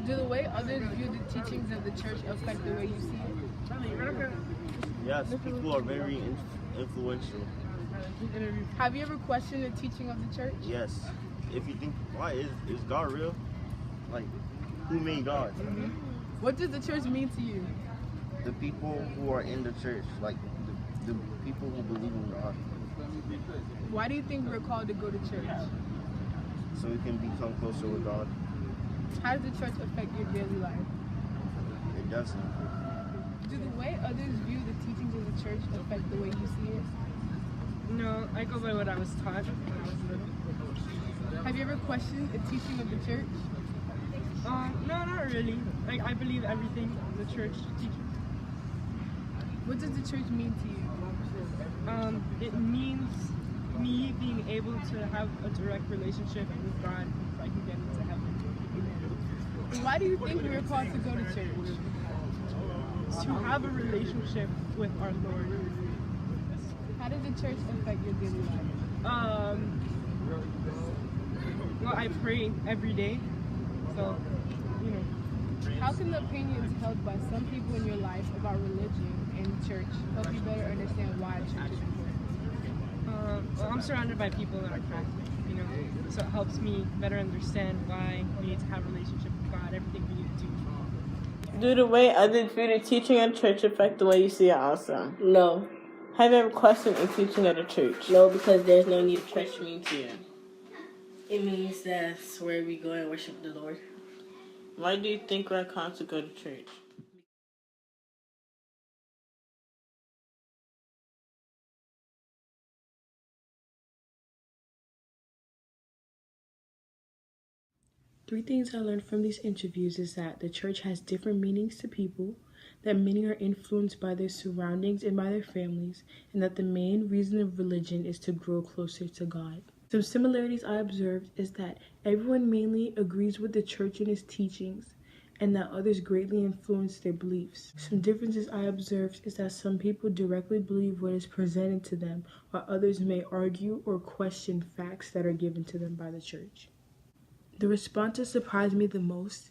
Do the way others view the teachings of the church affect the way you see it? Yes, people are very influential. Have you ever questioned the teaching of the church? Yes. If you think, why is God real? Like, who made God? What does the church mean to you? The people who are in the church, like the people who believe in God. Why do you think we're called to go to church? So we can become closer with God. How does the church affect your daily life? It doesn't. Do the way others view the teachings of the church affect the way you see it? No, I go by what I was taught when I was little. Have you ever questioned the teaching of the church? No, not really. Like, I believe everything the church teaches. What does the church mean to you? It means me being able to have a direct relationship with God so I can get into heaven. Why do you think we are called to go to church? To have a relationship with our Lord. How does the church affect your daily life? Well, I pray every day, so, you know. How can the opinions held by some people in your life about religion and church help you better understand why church is important? Well, I'm surrounded by people that are Catholic, you know, so it helps me better understand why we need to have a relationship with God, everything we need to do. Do the way others view the teaching of church affect the way you see it also? No. Have you ever questioned the teaching of the church? No, because there's no need of church mean to you. It means that's where we go and worship the Lord. Why do you think we're called to go to church? Three things I learned from these interviews is that the church has different meanings to people, that many are influenced by their surroundings and by their families, and that the main reason of religion is to grow closer to God. Some similarities I observed is that everyone mainly agrees with the church and its teachings, and that others greatly influence their beliefs. Some differences I observed is that some people directly believe what is presented to them, while others may argue or question facts that are given to them by the church. The response that surprised me the most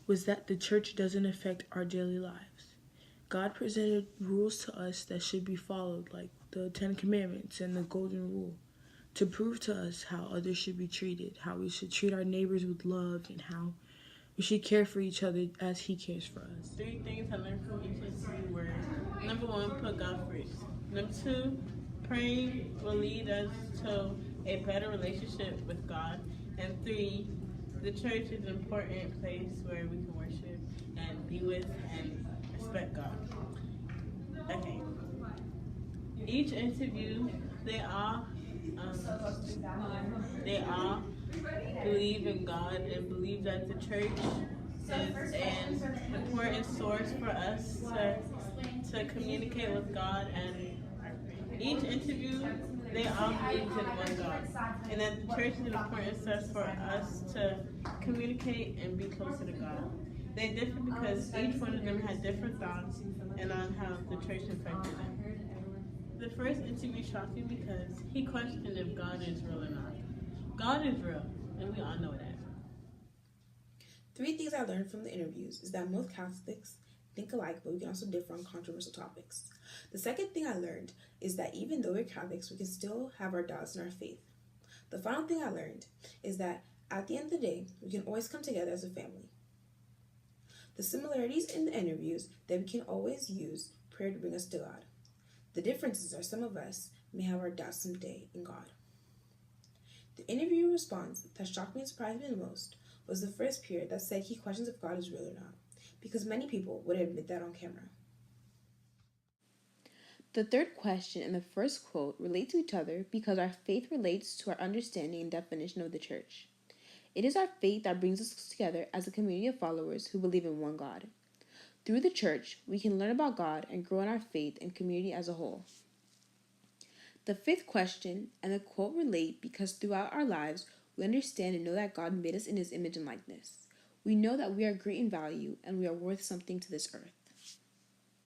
was that the church doesn't affect our daily lives. God presented rules to us that should be followed, like the 10 Commandments and the Golden Rule, to prove to us how others should be treated, how we should treat our neighbors with love, and how we should care for each other as He cares for us. Three things I learned from each interview were: number one, put God first. Number two, praying will lead us to a better relationship with God. And three, the church is an important place where we can worship and be with and respect God. Okay. Each interview, they all believe in God and believe that the church is an important source for us to communicate with God. And each interview, they all believe in one God, and that the church is an important source for us to communicate and be closer to God. They differ because each one of them had different thoughts and on how the church affected them. The first interview shocked me because he questioned if God is real or not. God is real, and we all know that. Three things I learned from the interviews is that most Catholics think alike, but we can also differ on controversial topics. The second thing I learned is that even though we're Catholics, we can still have our doubts in our faith. The final thing I learned is that at the end of the day, we can always come together as a family. The similarities in the interviews that we can always use prayer to bring us to God. The differences are some of us may have our doubts someday in God. The interview response that shocked me and surprised me the most was the first peer that said he questions if God is real or not, because many people would admit that on camera. The third question and the first quote relate to each other because our faith relates to our understanding and definition of the church. It is our faith that brings us together as a community of followers who believe in one God. Through the church, we can learn about God and grow in our faith and community as a whole. The fifth question and the quote relate because throughout our lives, we understand and know that God made us in His image and likeness. We know that we are great in value and we are worth something to this earth.